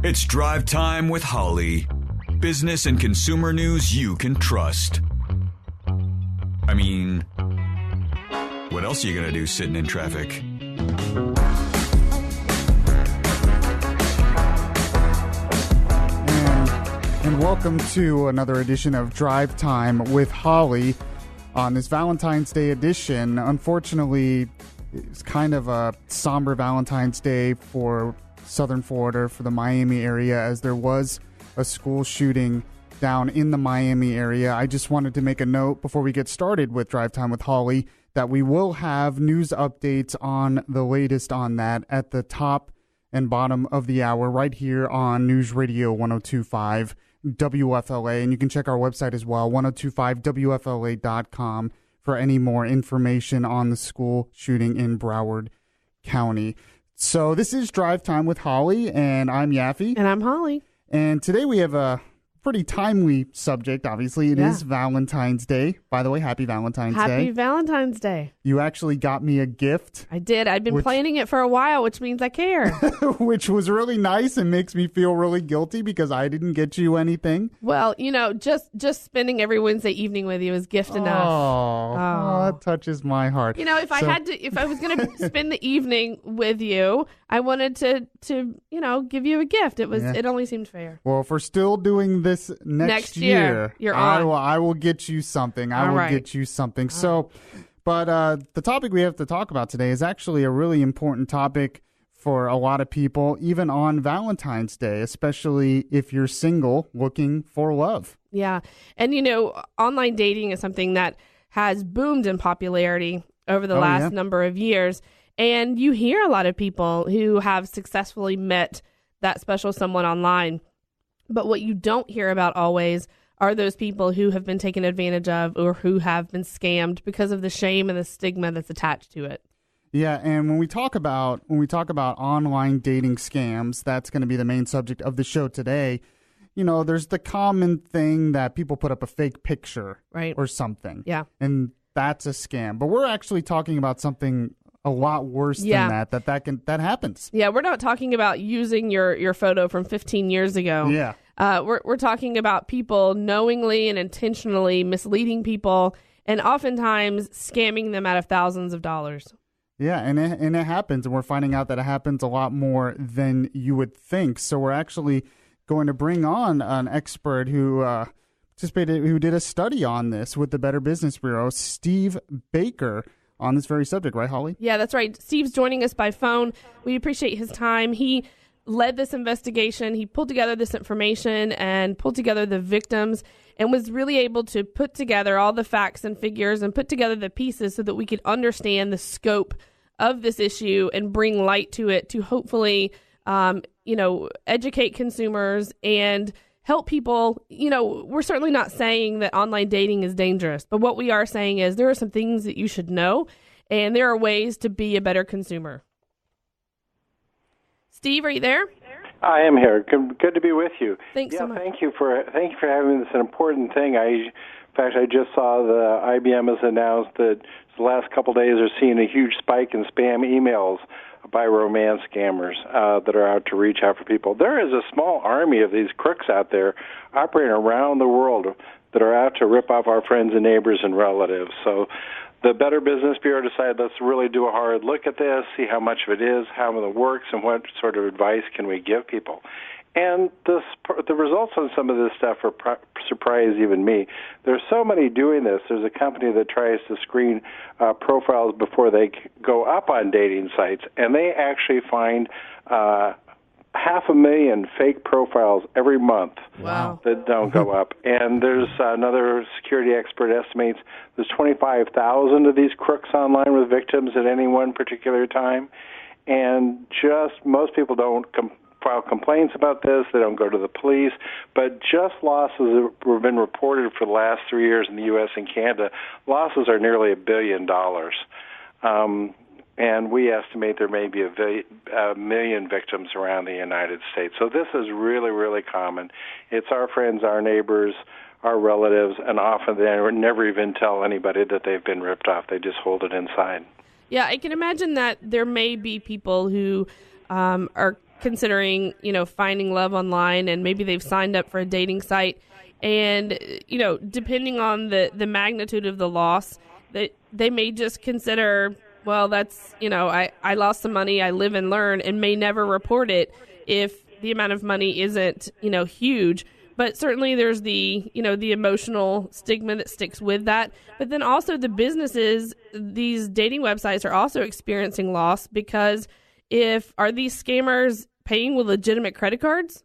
It's Drive Time with Holly. Business and consumer news you can trust. I mean, what else are you going to do sitting in traffic? And welcome to another edition of Drive Time with Holly. On this Valentine's Day edition, unfortunately, it's kind of a somber Valentine's Day for Southern Florida, for the Miami area, as there was a school shooting down in the Miami area. I just wanted to make a note before we get started with Drive Time with Holly that we will have news updates on the latest on that at the top and bottom of the hour right here on News Radio 102.5 WFLA. And you can check our website as well, 1025WFLA.com, for any more information on the school shooting in Broward County. So this is Drive Time with Holly, and I'm Yaffe. And I'm Holly. And today we have a pretty timely subject, obviously. It is Valentine's Day. By the way, happy Valentine's Day. Happy Valentine's Day. You actually got me a gift. I did. I've been planning it for a while, which means I care. Which was really nice and makes me feel really guilty because I didn't get you anything. Well, you know, just spending every Wednesday evening with you is gift enough. Oh, that touches my heart. You know, if I was going to spend the evening with you, I wanted to give you a gift. It only seemed fair. Well, if we're still doing this next year, you're on. I will get you something. Get you something. So, but the topic we have to talk about today is actually a really important topic for a lot of people, even on Valentine's Day, especially if you're single looking for love. Yeah. And, you know, online dating is something that has boomed in popularity over the last number of years. And you hear a lot of people who have successfully met that special someone online. But what you don't hear about always are those people who have been taken advantage of or who have been scammed because of the shame and the stigma that's attached to it. Yeah, and when we talk about online dating scams, that's going to be the main subject of the show today. You know, there's the common thing that people put up a fake picture or something. Yeah. And that's a scam. But we're actually talking about something a lot worse than that happens. Yeah, we're not talking about using your photo from 15 years ago. Yeah. We're talking about people knowingly and intentionally misleading people and oftentimes scamming them out of thousands of dollars. Yeah, and it happens, and we're finding out that it happens a lot more than you would think. So we're actually going to bring on an expert who did a study on this with the Better Business Bureau, Steve Baker, on this very subject, right, Holly? Yeah, that's right. Steve's joining us by phone. We appreciate his time. He led this investigation. He pulled together this information and pulled together the victims and was really able to put together all the facts and figures and put together the pieces so that we could understand the scope of this issue and bring light to it to hopefully, educate consumers and help people. You know, we're certainly not saying that online dating is dangerous, but what we are saying is there are some things that you should know, and there are ways to be a better consumer. Steve, are you there? I am here. Good to be with you. Thanks so much. Thank you for having this an important thing. In fact, I just saw the IBM has announced that the last couple of days are seeing a huge spike in spam emails by romance scammers that are out to reach out for people. There is a small army of these crooks out there operating around the world that are out to rip off our friends and neighbors and relatives. So the Better Business Bureau decided let's really do a hard look at this, see how much of it is, how it works, and what sort of advice can we give people. And the results on some of this stuff surprise even me. There's so many doing this. There's a company that tries to screen profiles before they go up on dating sites, and they actually find 500,000 fake profiles every month. Wow. That don't go up. And there's another security expert estimates there's 25,000 of these crooks online with victims at any one particular time. And just most people don't file complaints about this. They don't go to the police. But just losses that have been reported for the last 3 years in the U.S. and Canada, losses are nearly $1 billion. And we estimate there may be a million victims around the United States. So this is really, really common. It's our friends, our neighbors, our relatives, and often they never even tell anybody that they've been ripped off. They just hold it inside. Yeah, I can imagine that there may be people who are considering, finding love online, and maybe they've signed up for a dating site. And, depending on the magnitude of the loss, they may just consider, well, that's, I lost some money, I live and learn, and may never report it if the amount of money isn't, huge. But certainly there's the emotional stigma that sticks with that. But then also the businesses, these dating websites are also experiencing loss, because are these scammers paying with legitimate credit cards?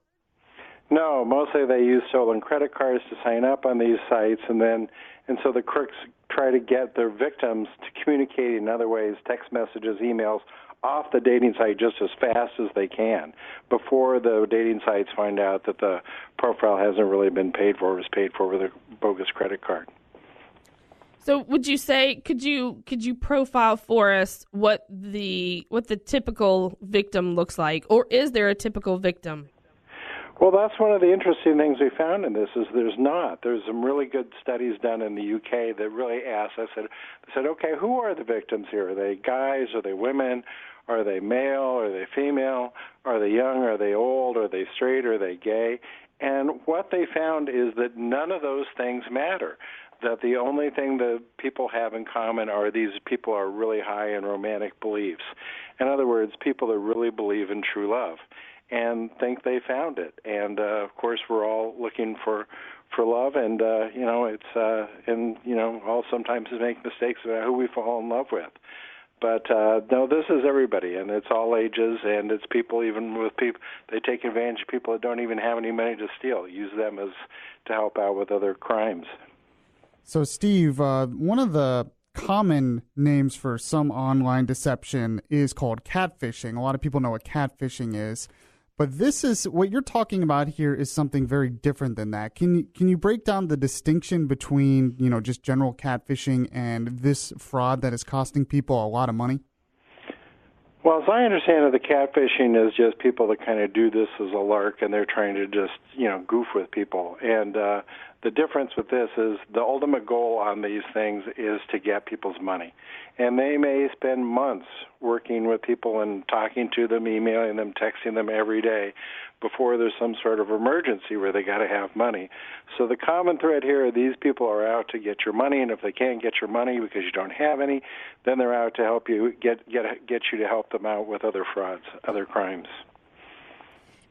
No, mostly they use stolen credit cards to sign up on these sites, and so the crooks try to get their victims to communicate in other ways, text messages, emails, off the dating site just as fast as they can before the dating sites find out that the profile hasn't really been paid for, was paid for with a bogus credit card. So would you say, could you profile for us what the typical victim looks like, or is there a typical victim? Well, that's one of the interesting things we found in this is there's not. There's some really good studies done in the UK that really asked. I said, okay, who are the victims here? Are they guys? Are they women? Are they male? Are they female? Are they young? Are they old? Are they straight? Are they gay? And what they found is that none of those things matter, that the only thing that people have in common are these people are really high in romantic beliefs. In other words, people that really believe in true love and think they found it. And, of course, we're all looking for love, and, all sometimes make mistakes about who we fall in love with. But, no, this is everybody, and it's all ages, and it's people, even with people, they take advantage of people that don't even have any money to steal, use them to help out with other crimes. So, Steve, one of the common names for some online deception is called catfishing. A lot of people know what catfishing is. But this is what you're talking about here is something very different than that. Can you break down the distinction between, just general catfishing and this fraud that is costing people a lot of money? Well, as I understand it, the catfishing is just people that kind of do this as a lark, and they're trying to just, goof with people. And the difference with this is the ultimate goal on these things is to get people's money. And they may spend months working with people and talking to them, emailing them, texting them every day before there's some sort of emergency where they got to have money. So the common thread here are these people are out to get your money, and if they can't get your money because you don't have any, then they're out to help you get you to help them out with other frauds, other crimes.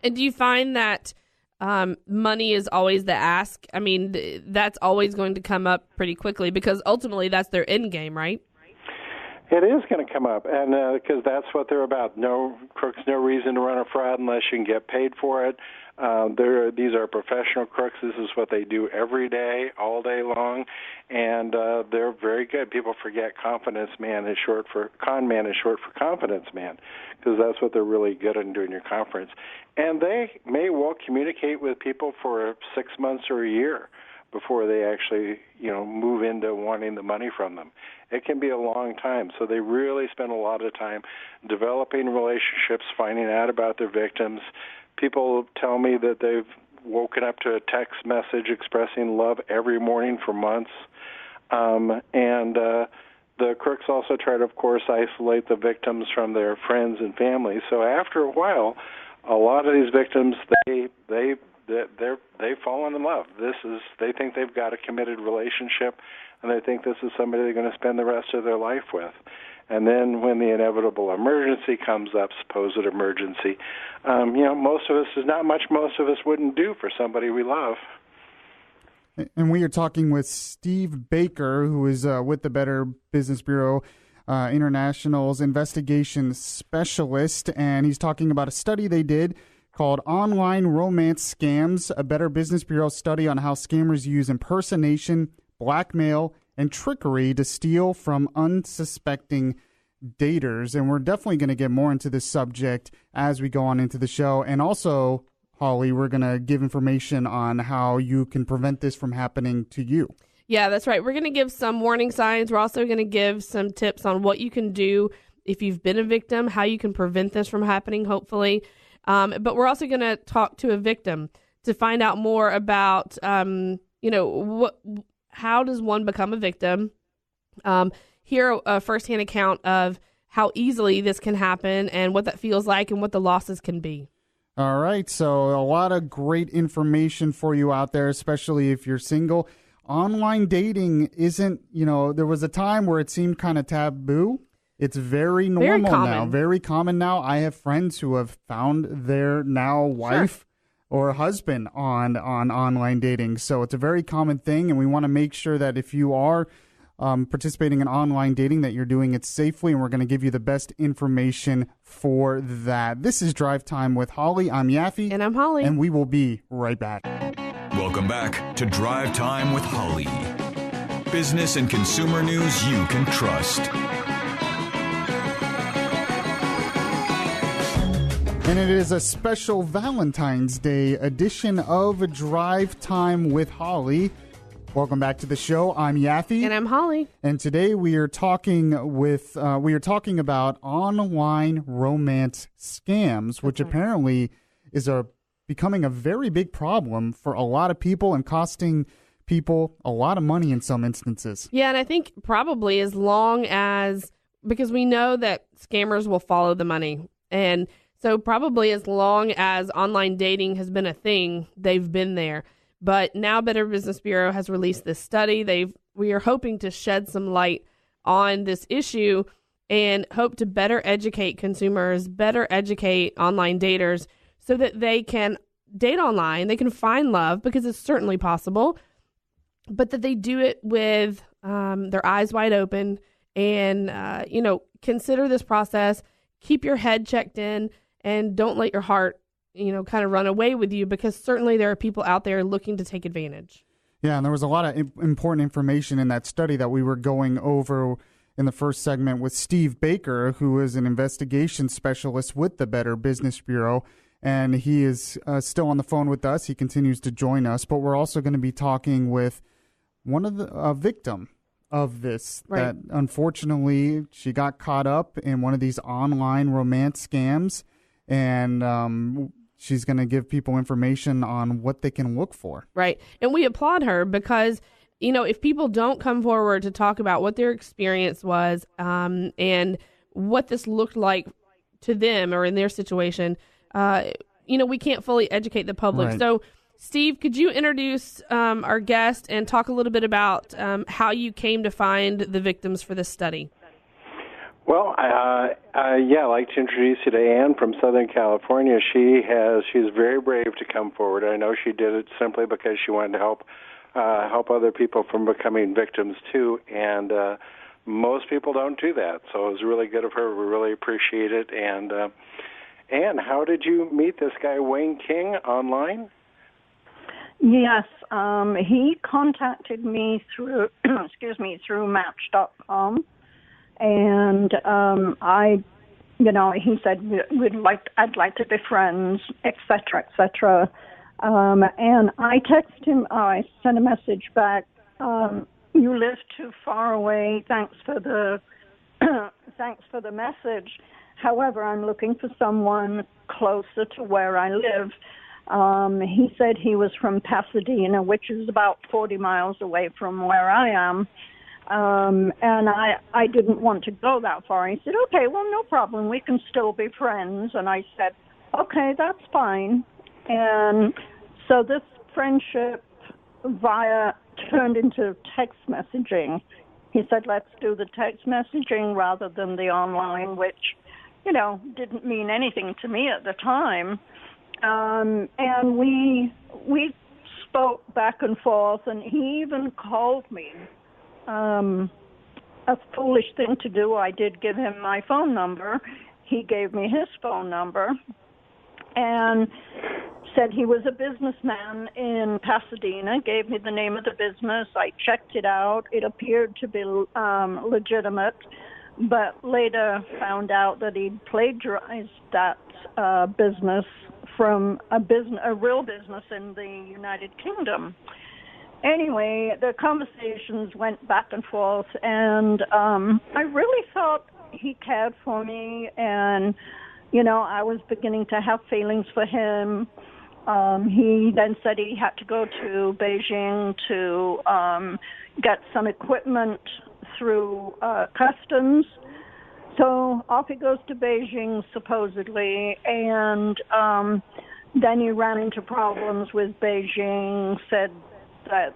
And do you find that money is always the ask? I mean, that's always going to come up pretty quickly because ultimately that's their end game, right? It is going to come up, and because that's what they're about. No crooks, no reason to run a fraud unless you can get paid for it. These are professional crooks. This is what they do every day, all day long, and they're very good. People forget con man is short for confidence man, because that's what they're really good at doing your conference. And they may well communicate with people for 6 months or a year before they actually, move into wanting the money from them. It can be a long time. So they really spend a lot of time developing relationships, finding out about their victims. People tell me that they've woken up to a text message expressing love every morning for months. The crooks also try to, of course, isolate the victims from their friends and family. So after a while, a lot of these victims, they've fallen in love. They think they've got a committed relationship, and they think this is somebody they're going to spend the rest of their life with. And then when the inevitable emergency comes up, supposed emergency, most of us wouldn't do for somebody we love. And we are talking with Steve Baker, who is with the Better Business Bureau International's investigation specialist, and he's talking about a study they did called Online Romance Scams, a Better Business Bureau study on how scammers use impersonation, blackmail, and trickery to steal from unsuspecting daters. And we're definitely going to get more into this subject as we go on into the show. And also, Holly, we're going to give information on how you can prevent this from happening to you. Yeah, that's right. We're going to give some warning signs. We're also going to give some tips on what you can do if you've been a victim, how you can prevent this from happening, hopefully. But we're also going to talk to a victim to find out more about, how does one become a victim? Hear a firsthand account of how easily this can happen and what that feels like and what the losses can be. All right, so a lot of great information for you out there, especially if you're single. Online dating isn't, there was a time where it seemed kind of taboo. It's very normal now, very common now. I have friends who have found their now wife or husband on online dating. So it's a very common thing, and we want to make sure that if you are participating in online dating, that you're doing it safely, and we're going to give you the best information for that. This is Drive Time with Holly. I'm Yaffe. And I'm Holly. And we will be right back. Welcome back to Drive Time with Holly. Business and consumer news you can trust. And it is a special Valentine's Day edition of Drive Time with Holly. Welcome back to the show. I'm Yaffe. And I'm Holly. And today we are talking about online romance scams, which apparently is becoming a very big problem for a lot of people and costing people a lot of money in some instances. Yeah, and I think probably because we know that scammers will follow the money. And so probably as long as online dating has been a thing, they've been there. But now Better Business Bureau has released this study. We are hoping to shed some light on this issue and hope to better educate consumers, better educate online daters so that they can date online, they can find love, because it's certainly possible, but that they do it with their eyes wide open and, consider this process, keep your head checked in, and don't let your heart kind of run away with you, because certainly there are people out there looking to take advantage. Yeah, and there was a lot of important information in that study that we were going over in the first segment with Steve Baker, who is an investigation specialist with the Better Business Bureau, and he is still on the phone with us. He continues to join us, but we're also going to be talking with one of the victim of this, right, that unfortunately she got caught up in one of these online romance scams, and she's going to give people information on what they can look for. Right. And we applaud her because, if people don't come forward to talk about what their experience was and what this looked like to them or in their situation, we can't fully educate the public. Right. So, Steve, could you introduce our guest and talk a little bit about how you came to find the victims for this study? Well, I'd like to introduce you to Ann from Southern California. She's very brave to come forward. I know she did it simply because she wanted to help other people from becoming victims too, and most people don't do that. So it was really good of her. We really appreciate it. And Ann, how did you meet this guy Wayne King online? Yes, he contacted me through through Match.com. And he said I'd like to be friends, etc., etc. And I texted him. I sent a message back. You live too far away. Thanks for the message. However, I'm looking for someone closer to where I live. He said he was from Pasadena, which is about 40 miles away from where I am. And I didn't want to go that far. He said, okay, well, no problem. We can still be friends. And I said, okay, that's fine. And so this friendship turned into text messaging. He said, let's do the text messaging rather than the online, which, didn't mean anything to me at the time. And we spoke back and forth, and he even called me. A foolish thing to do. I did give him my phone number. He gave me his phone number and said he was a businessman in Pasadena, gave me the name of the business. I checked it out. It appeared to be legitimate, but later found out that he'd plagiarized that business from a real business in the United Kingdom. Anyway, the conversations went back and forth, and I really thought he cared for me, and, I was beginning to have feelings for him. He then said he had to go to Beijing to get some equipment through customs. So off he goes to Beijing, supposedly, and then he ran into problems with Beijing, said that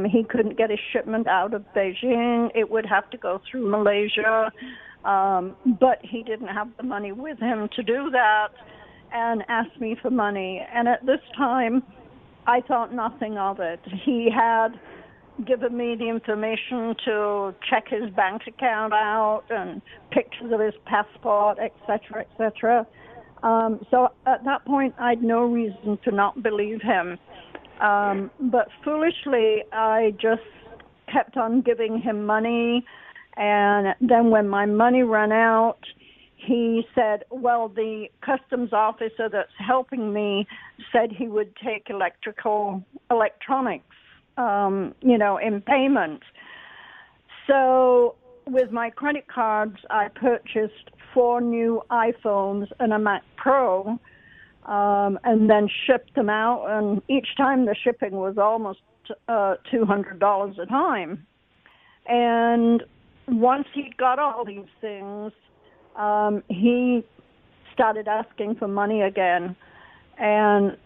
he couldn't get his shipment out of Beijing. It would have to go through Malaysia, but he didn't have the money with him to do that, and asked me for money. And at this time, I thought nothing of it. He had given me the information to check his bank account out and pictures of his passport, etc., etc. So at that point, I had no reason to not believe him. But foolishly, I just kept on giving him money. And then when my money ran out, he said, well, the customs officer that's helping me said he would take electronics, in payment. So with my credit cards, I purchased 4 new iPhones and a Mac Pro, and then shipped them out. And each time the shipping was almost $200 a time. And once he got all these things, he started asking for money again. And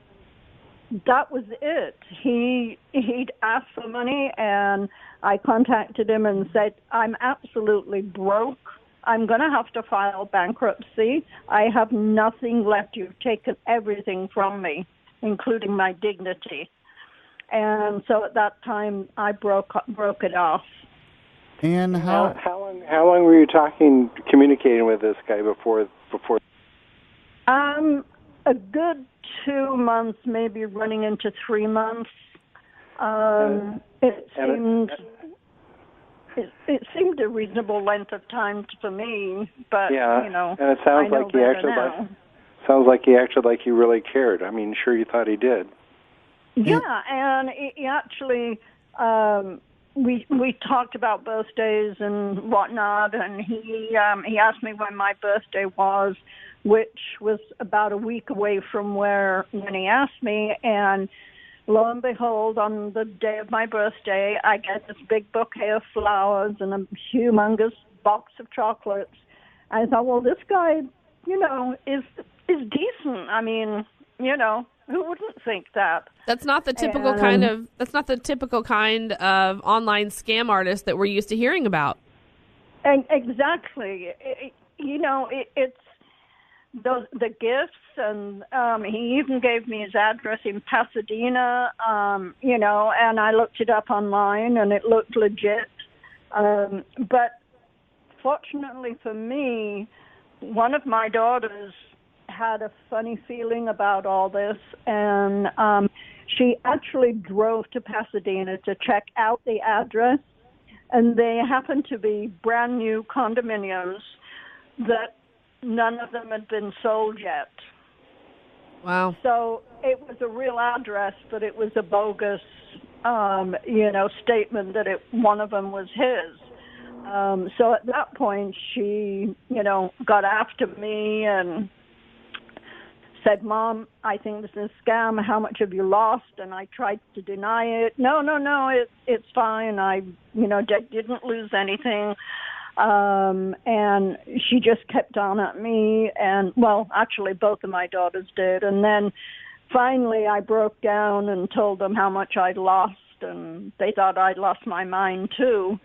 that was it. He'd asked for money, and I contacted him and said, I'm absolutely broke. I'm going to have to file bankruptcy. I have nothing left. You've taken everything from me, including my dignity. And so at that time, I broke it off. And how long were you communicating with this guy before? A good 2 months, maybe running into 3 months. It seemed a reasonable length of time for me, but and it sounds like he acted like he really cared. I mean, sure, you thought he did. Yeah, and he actually. We talked about birthdays and whatnot, and he asked me when my birthday was, which was about a week away from when he asked me, and lo and behold, on the day of my birthday, I get this big bouquet of flowers and a humongous box of chocolates. I thought, well, this guy, is decent. I mean, who wouldn't think that? That's not the typical kind of online scam artist that we're used to hearing about. And exactly. It's the gifts, and he even gave me his address in Pasadena, and I looked it up online, and it looked legit. But fortunately for me, one of my daughters had a funny feeling about all this, and she actually drove to Pasadena to check out the address, and they happened to be brand new condominiums that none of them had been sold yet. Wow. So it was a real address, but it was a bogus, statement that one of them was his. So at that point, she, got after me and said, Mom, I think this is a scam. How much have you lost? And I tried to deny it. No, it's fine. I, didn't lose anything. And she just kept on at me. And, well, actually, both of my daughters did. And then finally I broke down and told them how much I'd lost. And they thought I'd lost my mind, too.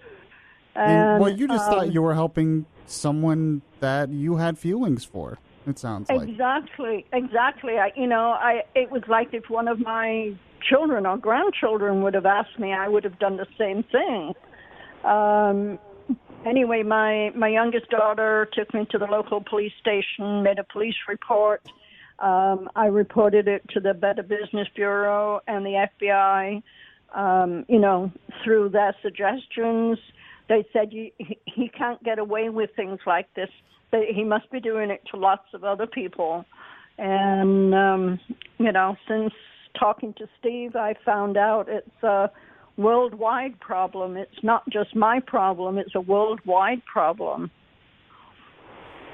And, well, you just thought you were helping someone that you had feelings for. It sounds like. Exactly. It was like if one of my children or grandchildren would have asked me, I would have done the same thing. Anyway, my youngest daughter took me to the local police station, made a police report. I reported it to the Better Business Bureau and the FBI, through their suggestions. They said he can't get away with things like this. He must be doing it to lots of other people. And, since talking to Steve, I found out it's a worldwide problem. It's not just my problem. It's a worldwide problem.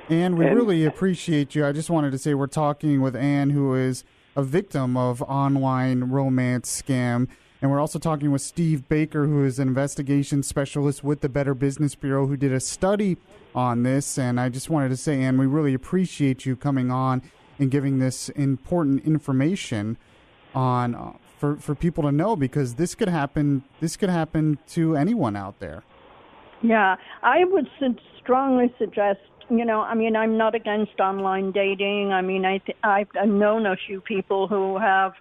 Anne, we really appreciate you. I just wanted to say we're talking with Anne, who is a victim of online romance scam. And we're also talking with Steve Baker, who is an investigation specialist with the Better Business Bureau, who did a study on this. And I just wanted to say, Ann, we really appreciate you coming on and giving this important information on for people to know, because this could happen to anyone out there. Yeah, I would strongly suggest, I'm not against online dating. I mean, I've known a few people who have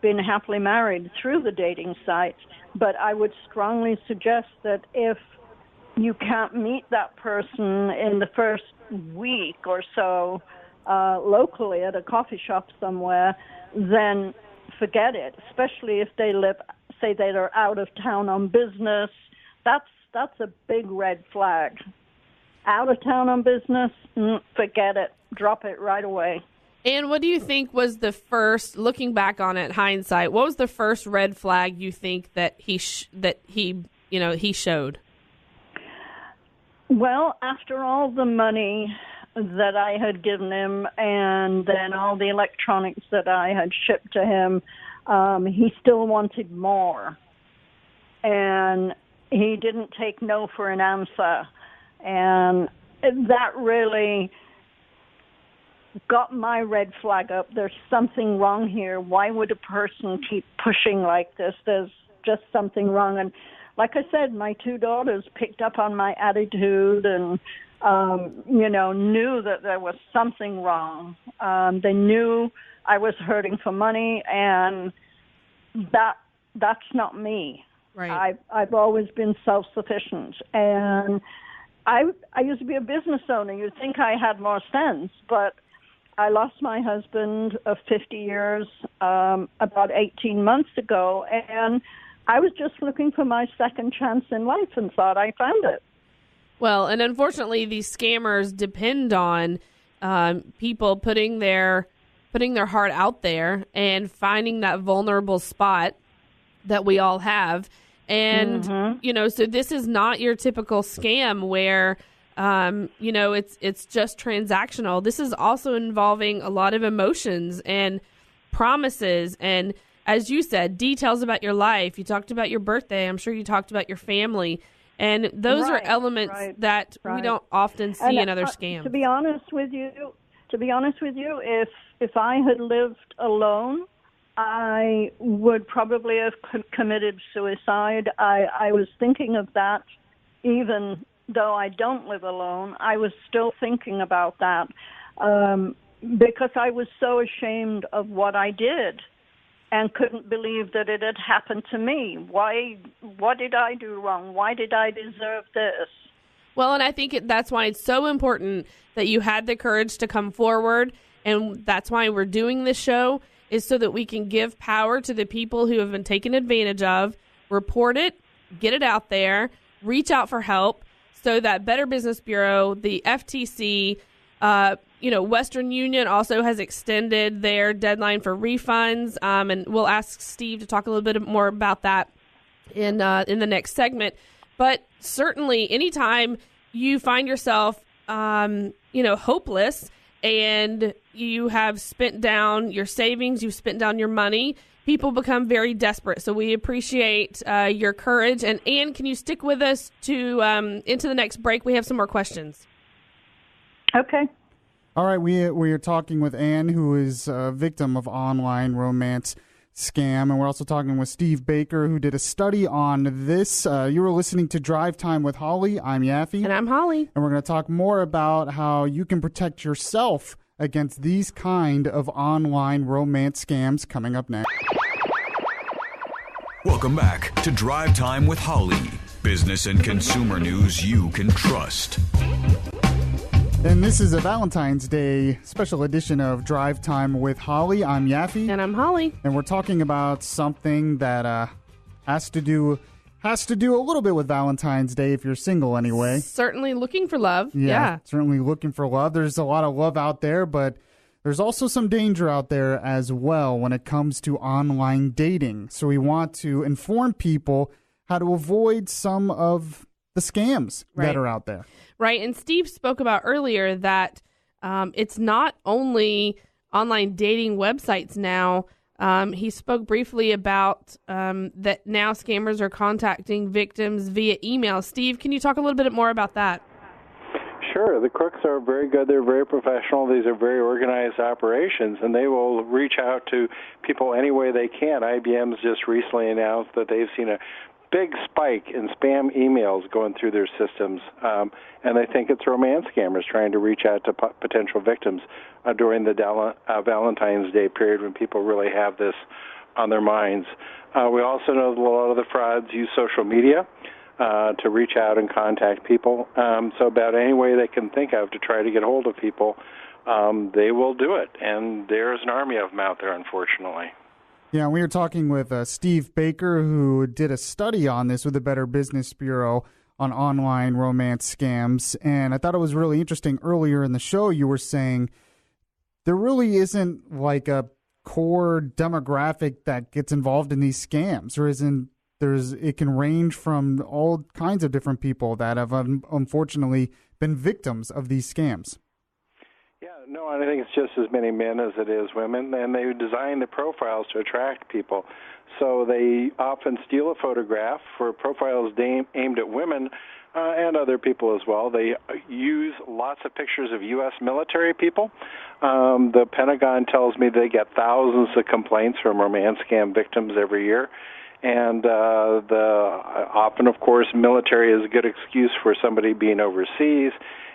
been happily married through the dating sites, but I would strongly suggest that if you can't meet that person in the first week or so locally at a coffee shop somewhere, then forget it, especially if they live, say they're out of town on business. That's a big red flag. Out of town on business, forget it. Drop it right away. And what do you think was the first, looking back on it, hindsight, what was the first red flag you think that he showed? Well, after all the money that I had given him and then all the electronics that I had shipped to him, he still wanted more. And he didn't take no for an answer. And that really got my red flag up. There's something wrong here. Why would a person keep pushing like this? There's just something wrong. And like I said, my two daughters picked up on my attitude and, knew that there was something wrong. They knew I was hurting for money, and that's not me. Right. I've always been self-sufficient, and I used to be a business owner. You'd think I had more sense, but I lost my husband of 50 years about 18 months ago, and I was just looking for my second chance in life and thought I found it. Well, and unfortunately, these scammers depend on people putting their heart out there and finding that vulnerable spot that we all have. And, so this is not your typical scam where, it's just transactional. This is also involving a lot of emotions and promises. And as you said, details about your life. You talked about your birthday. I'm sure you talked about your family. And those are elements that we don't often see in other scams. To be honest with you, if I had lived alone, I would probably have committed suicide. I was thinking of that, even though I don't live alone. I was still thinking about that because I was so ashamed of what I did and couldn't believe that it had happened to me. What did I do wrong? Why did I deserve this? Well, and I think that's why it's so important that you had the courage to come forward, and that's why we're doing this show, is so that we can give power to the people who have been taken advantage of, report it, get it out there, reach out for help, so that Better Business Bureau, the FTC, Western Union also has extended their deadline for refunds, and we'll ask Steve to talk a little bit more about that in the next segment. But certainly, anytime you find yourself, hopeless, and you have spent down your savings, you've spent down your money, people become very desperate. So we appreciate your courage. And Ann, can you stick with us to into the next break? We have some more questions. Okay. All right, we are talking with Ann, who is a victim of online romance scam, and we're also talking with Steve Baker, who did a study on this. You were listening to Drive Time with Holly. I'm Yaffe. And I'm Holly. And we're going to talk more about how you can protect yourself against these kind of online romance scams coming up next. Welcome back to Drive Time with Holly. Business and consumer news you can trust. And this is a Valentine's Day special edition of Drive Time with Holly. I'm Yaffe. And I'm Holly. And we're talking about something that has to do a little bit with Valentine's Day if you're single anyway. Certainly looking for love. Yeah. Certainly looking for love. There's a lot of love out there, but there's also some danger out there as well when it comes to online dating. So we want to inform people how to avoid some of the scams that are out there. Right. And Steve spoke about earlier that it's not only online dating websites now He spoke briefly about that now scammers are contacting victims via email. Steve, can you talk a little bit more about that? Sure. The crooks are very good. They're very professional. These are very organized operations, and they will reach out to people any way they can. IBM's just recently announced that they've seen a big spike in spam emails going through their systems, and they think it's romance scammers trying to reach out to potential victims during the Valentine's Day period when people really have this on their minds. We also know that a lot of the frauds use social media to reach out and contact people. So about any way they can think of to try to get hold of people, they will do it. And there's an army of them out there, unfortunately. Yeah, we were talking with Steve Baker, who did a study on this with the Better Business Bureau on online romance scams. And I thought it was really interesting. Earlier in the show, you were saying there really isn't like a core demographic that gets involved in these scams, or it can range from all kinds of different people that have unfortunately been victims of these scams. Yeah, no, I think it's just as many men as it is women, and they design the profiles to attract people. So they often steal a photograph for profiles aimed at women and other people as well. They use lots of pictures of U.S. military people. The Pentagon tells me they get thousands of complaints from romance scam victims every year. And often, of course, military is a good excuse for somebody being overseas,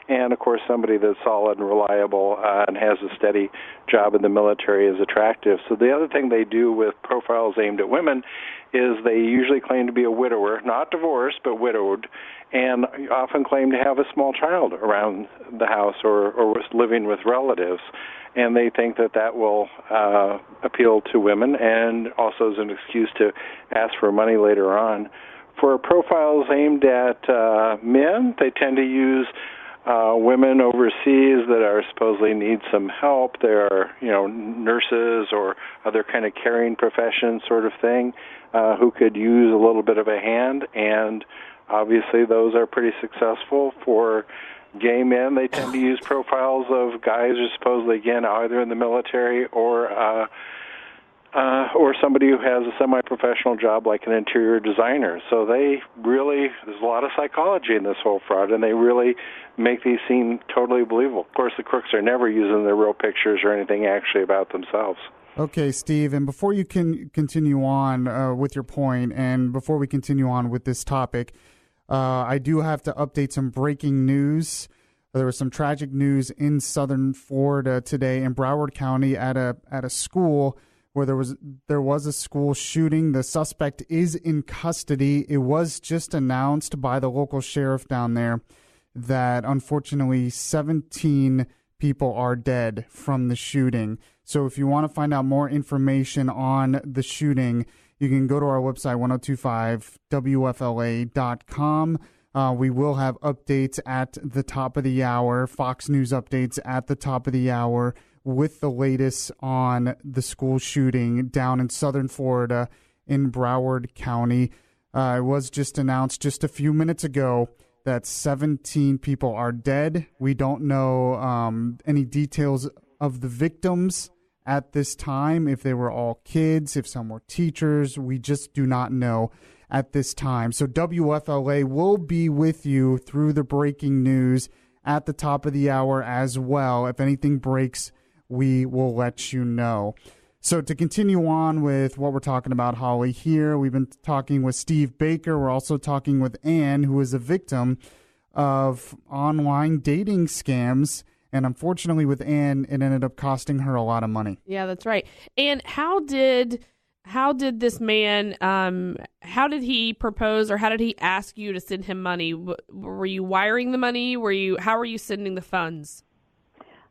and, of course, somebody that's solid and reliable and has a steady job in the military is attractive. So the other thing they do with profiles aimed at women is they usually claim to be a widower, not divorced, but widowed, and often claim to have a small child around the house or living with relatives. And they think that will appeal to women and also is an excuse to ask for money later on. For profiles aimed at men, they tend to use women overseas that are supposedly need some help. There are, nurses or other kind of caring profession sort of thing who could use a little bit of a hand, and obviously those are pretty successful. For gay men, they tend to use profiles of guys who supposedly, again, either in the military or somebody who has a semi-professional job like an interior designer. So there's a lot of psychology in this whole fraud, and they really make these seem totally believable. Of course, the crooks are never using their real pictures or anything actually about themselves. Okay, Steve, and before you can continue on with your point, and before we continue on with this topic, I do have to update some breaking news. There was some tragic news in southern Florida today in Broward County at a school where there was a school shooting. The suspect is in custody. It was just announced by the local sheriff down there that unfortunately 17 people are dead from the shooting. So if you want to find out more information on the shooting, you can go to our website, 1025wfla.com. We will have updates at the top of the hour, Fox News updates at the top of the hour with the latest on the school shooting down in southern Florida in Broward County. It was just announced just a few minutes ago that 17 people are dead. We don't know any details of the victims at this time, if they were all kids, if some were teachers. We just do not know at this time. So WFLA will be with you through the breaking news at the top of the hour as well. If anything breaks, we will let you know. So to continue on with what we're talking about, Holly, here, we've been talking with Steve Baker. We're also talking with Ann, who is a victim of online dating scams. And unfortunately with Ann, it ended up costing her a lot of money. Yeah, that's right. And how did this man, how did he propose, or how did he ask you to send him money? Were you wiring the money? How were you sending the funds?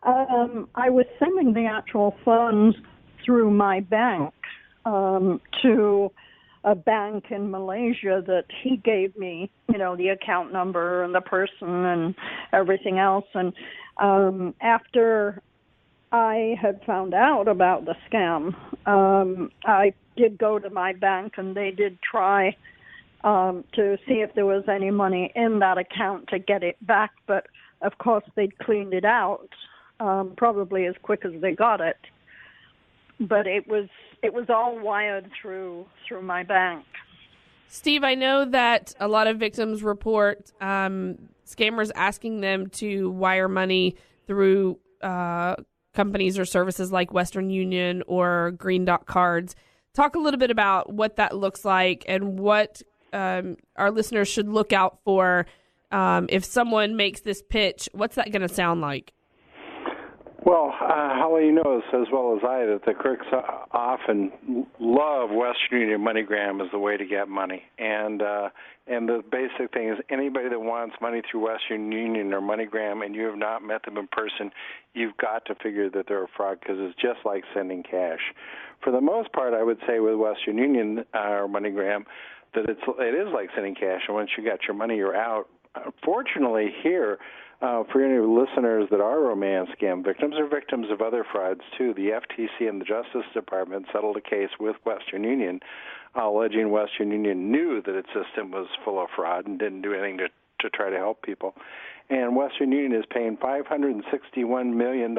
I was sending the actual funds through my bank to a bank in Malaysia that he gave me, the account number and the person and everything else. And after I had found out about the scam, I did go to my bank, and they did try to see if there was any money in that account to get it back. But, of course, they'd cleaned it out probably as quick as they got it. but it was all wired through my bank. Steve, I know that a lot of victims report scammers asking them to wire money through companies or services like Western Union or Green Dot Cards. Talk a little bit about what that looks like and what our listeners should look out for if someone makes this pitch. What's that going to sound like? Well, Holly knows as well as I that the crooks often love Western Union MoneyGram as the way to get money. And the basic thing is anybody that wants money through Western Union or MoneyGram and you have not met them in person, you've got to figure that they're a fraud because it's just like sending cash. For the most part, I would say with Western Union or MoneyGram that it is like sending cash, and once you got your money, you're out. Fortunately, here, for any listeners that are romance scam victims or victims of other frauds, too, the FTC and the Justice Department settled a case with Western Union alleging Western Union knew that its system was full of fraud and didn't do anything to try to help people. And Western Union is paying $561 million.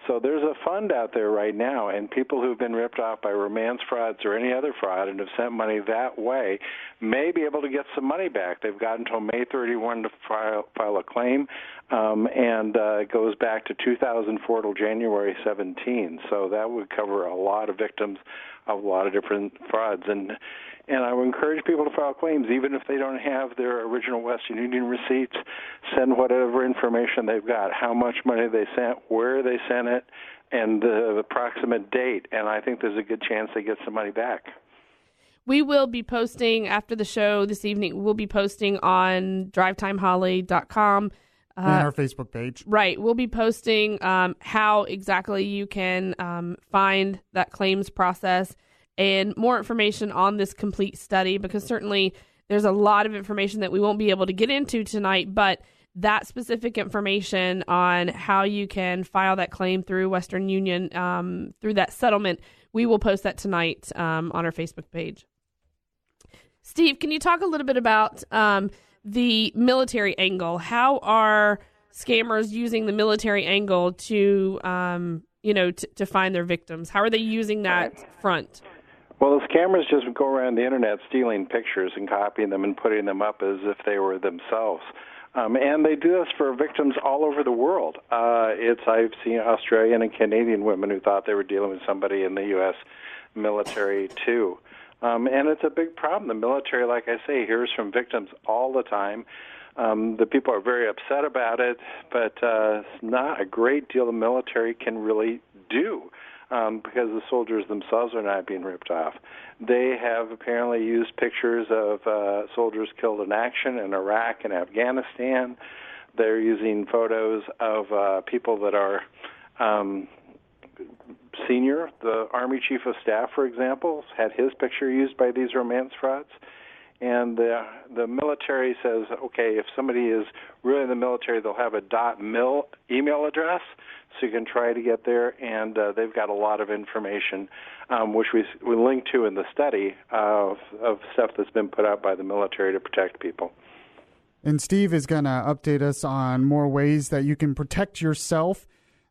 So there's a fund out there right now, and people who've been ripped off by romance frauds or any other fraud and have sent money that way may be able to get some money back. They've got until May 31 to file a claim, and it goes back to 2004 till January 17. So that would cover a lot of victims of a lot of different frauds. And I would encourage people to file claims, even if they don't have their original Western Union receipts. Send whatever information they've got, how much money they sent, where they sent it, and the approximate date. And I think there's a good chance they get some money back. We will be posting after the show this evening. We'll be posting on DrivetimeHolly.com. And our Facebook page. Right. We'll be posting how exactly you can find that claims process and more information on this complete study, because certainly there's a lot of information that we won't be able to get into tonight, but that specific information on how you can file that claim through Western Union, through that settlement, we will post that tonight on our Facebook page. Steve, can you talk a little bit about the military angle? How are scammers using the military angle to, to find their victims? How are they using that front? Well, the scammers just go around the internet stealing pictures and copying them and putting them up as if they were themselves. And they do this for victims all over the world. I've seen Australian and Canadian women who thought they were dealing with somebody in the U.S. military, too. And it's a big problem. The military, like I say, hears from victims all the time. The people are very upset about it, but not a great deal the military can really do. Because the soldiers themselves are not being ripped off. They have apparently used pictures of soldiers killed in action in Iraq and Afghanistan. They're using photos of people that are senior. The Army Chief of Staff, for example, had his picture used by these romance frauds. And the military says, okay, if somebody is really in the military, they'll have a .mil email address, so you can try to get there. And they've got a lot of information, which we link to in the study of stuff that's been put out by the military to protect people. And Steve is going to update us on more ways that you can protect yourself,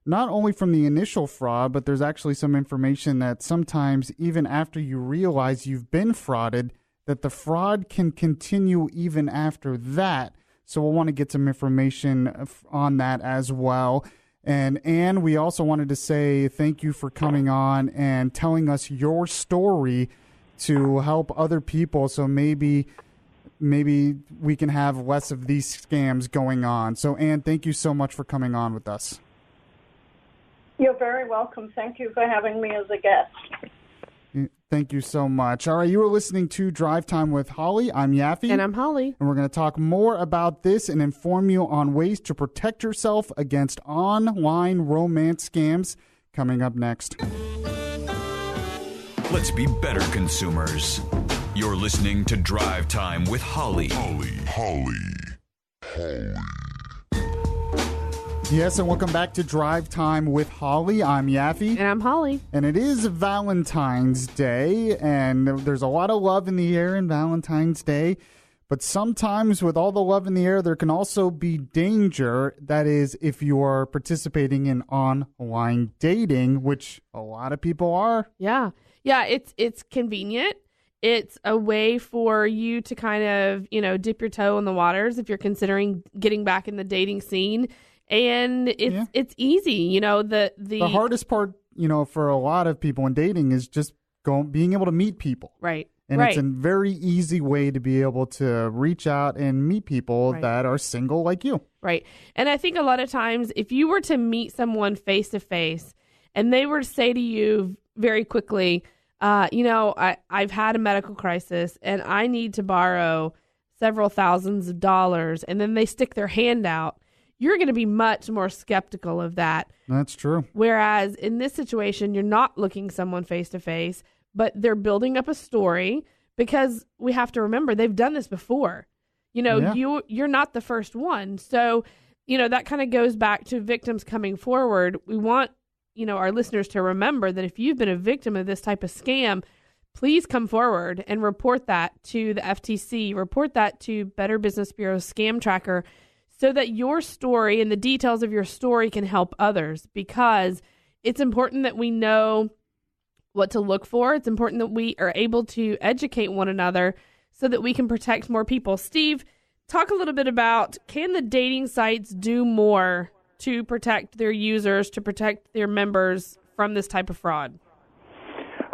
not only from the initial fraud, but there's actually some information that sometimes even after you realize you've been frauded, that the fraud can continue even after that. So we'll want to get some information on that as well. And Anne, we also wanted to say thank you for coming on and telling us your story to help other people. So maybe we can have less of these scams going on. So Anne, thank you so much for coming on with us. You're very welcome. Thank you for having me as a guest. Thank you so much. All right, you are listening to Drive Time with Holly. I'm Yaffe. And I'm Holly. And we're going to talk more about this and inform you on ways to protect yourself against online romance scams coming up next. Let's be better consumers. You're listening to Drive Time with Holly. Holly. Yes, and welcome back to Drive Time with Holly. I'm Yaffe. And I'm Holly. And it is Valentine's Day, and there's a lot of love in the air in Valentine's Day. But sometimes with all the love in the air, there can also be danger. That is, if you are participating in online dating, which a lot of people are. Yeah. Yeah, it's convenient. It's a way for you to kind of, dip your toe in the waters if you're considering getting back in the dating scene. And it's easy. The hardest part, for a lot of people in dating is just being able to meet people. Right. And it's a very easy way to be able to reach out and meet people that are single like you. Right. And I think a lot of times if you were to meet someone face to face and they were to say to you very quickly, I've had a medical crisis and I need to borrow several thousands of dollars, and then they stick their hand out, you're going to be much more skeptical of that. That's true. Whereas in this situation, you're not looking someone face to face, but they're building up a story, because we have to remember they've done this before. You're not the first one. So, that kind of goes back to victims coming forward. We want, our listeners to remember that if you've been a victim of this type of scam, please come forward and report that to the FTC, report that to Better Business Bureau's Scam Tracker, so that your story and the details of your story can help others, because it's important that we know what to look for. It's important that we are able to educate one another so that we can protect more people. Steve, talk a little bit about, can the dating sites do more to protect their users, to protect their members from this type of fraud?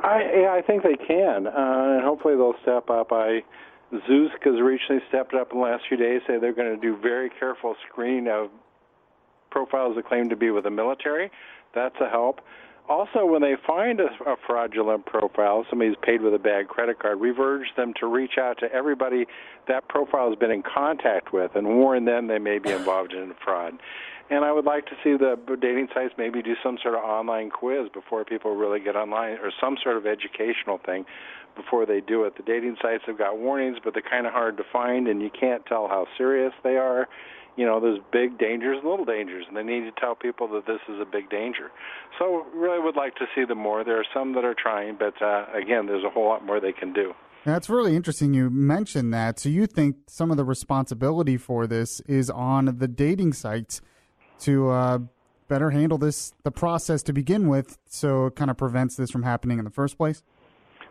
I think they can, and hopefully they'll step up. Zeus has recently stepped up in the last few days, say they're going to do very careful screening of profiles that claim to be with the military. That's a help. Also, when they find a fraudulent profile, somebody's paid with a bad credit card, we've urged them to reach out to everybody that profile has been in contact with and warn them they may be involved in fraud. And I would like to see the dating sites maybe do some sort of online quiz before people really get online, or some sort of educational thing before they do it. The dating sites have got warnings, but they're kind of hard to find, and you can't tell how serious they are. There's big dangers and little dangers, and they need to tell people that this is a big danger. So really would like to see them more. There are some that are trying, but again, there's a whole lot more they can do. That's really interesting you mentioned that. So you think some of the responsibility for this is on the dating sites to better handle the process to begin with, so it kind of prevents this from happening in the first place?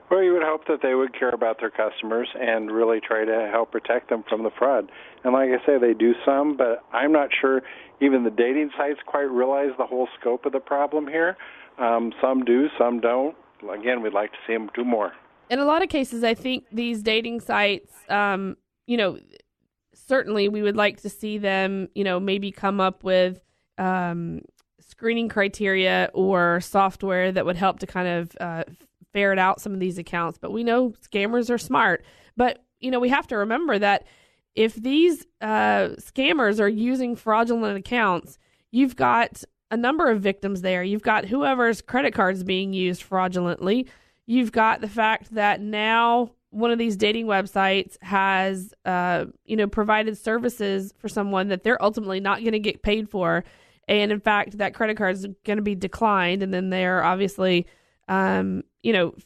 Well, you would hope that they would care about their customers and really try to help protect them from the fraud. And like I say, they do some, but I'm not sure even the dating sites quite realize the whole scope of the problem here. Some do, some don't. Again, we'd like to see them do more. In a lot of cases, I think these dating sites, certainly we would like to see them, maybe come up with screening criteria or software that would help to kind of ferret out some of these accounts. But we know scammers are smart. But, we have to remember that if these scammers are using fraudulent accounts, you've got a number of victims there. You've got whoever's credit card is being used fraudulently. You've got the fact that now one of these dating websites has, provided services for someone that they're ultimately not going to get paid for. And in fact, that credit card is going to be declined. And then there are obviously,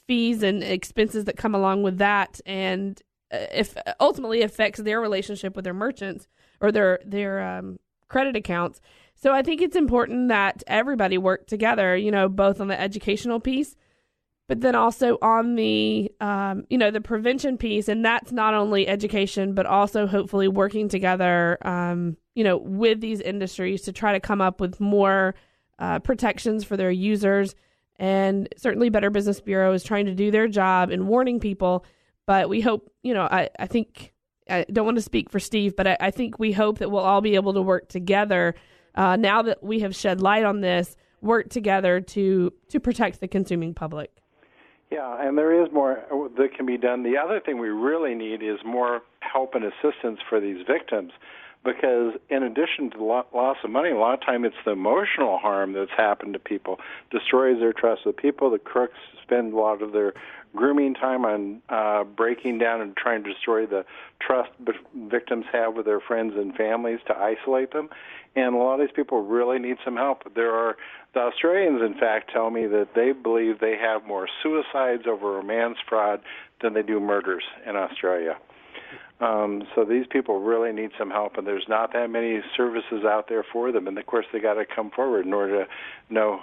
fees and expenses that come along with that. And if ultimately affects their relationship with their merchants or their credit accounts. So I think it's important that everybody work together, both on the educational piece, but then also on the, the prevention piece. And that's not only education, but also hopefully working together, with these industries to try to come up with more protections for their users. And certainly Better Business Bureau is trying to do their job in warning people. But we hope, I think, I don't want to speak for Steve, but I think we hope that we'll all be able to work together now that we have shed light on this, work together to protect the consuming public. Yeah, and there is more that can be done. The other thing we really need is more help and assistance for these victims, because in addition to the loss of money, a lot of time it's the emotional harm that's happened to people, destroys their trust with people. The crooks spend a lot of their grooming time on breaking down and trying to destroy the trust victims have with their friends and families to isolate them. And a lot of these people really need some help. The Australians, in fact, tell me that they believe they have more suicides over romance fraud than they do murders in Australia. So these people really need some help, and there's not that many services out there for them. And of course, they got to come forward in order to know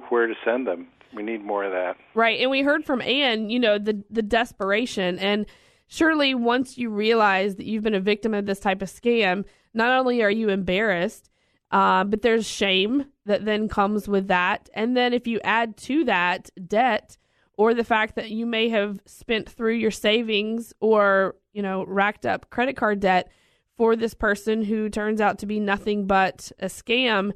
where to send them. We need more of that. Right, and we heard from Ann, the desperation, and surely once you realize that you've been a victim of this type of scam, not only are you embarrassed, but there's shame that then comes with that. And then if you add to that debt, or the fact that you may have spent through your savings or, racked up credit card debt for this person who turns out to be nothing but a scam,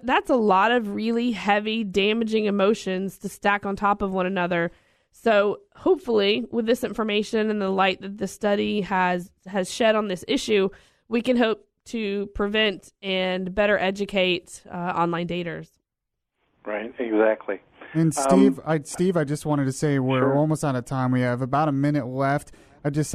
that's a lot of really heavy, damaging emotions to stack on top of one another. So hopefully with this information and the light that the study has shed on this issue, we can hope to prevent and better educate online daters. Right, exactly. And Steve, I just wanted to say we're almost out of time. We have about a minute left. I just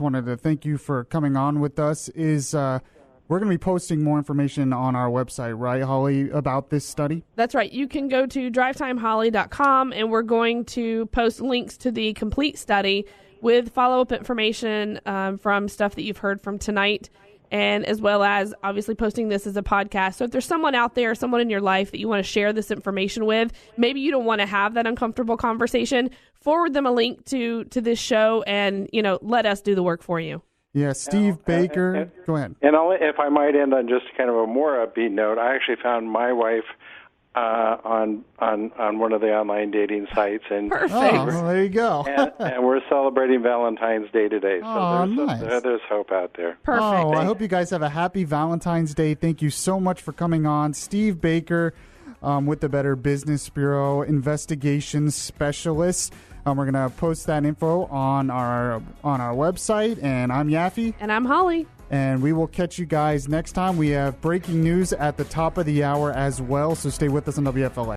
wanted to thank you for coming on with us. We're going to be posting more information on our website, right, Holly, about this study? That's right. You can go to drivetimeholly.com, and we're going to post links to the complete study with follow-up information from stuff that you've heard from tonight, and as well as obviously posting this as a podcast. So if there's someone out there, someone in your life that you want to share this information with, maybe you don't want to have that uncomfortable conversation, forward them a link to this show and, let us do the work for you. Yeah, Steve Baker, go ahead. And if I might end on just kind of a more upbeat note, I actually found my wife on one of the online dating sites, and perfect. Oh, well, there you go. and we're celebrating Valentine's Day today, so nice. there's hope out there. Perfect. Oh, I hope you guys have a happy Valentine's Day. Thank you so much for coming on, Steve Baker, with the Better Business Bureau Investigations Specialist. We're gonna post that info on our website, and I'm Yaffe, And I'm Holly. and we will catch you guys next time. We have breaking news at the top of the hour as well, so stay with us on WFLA.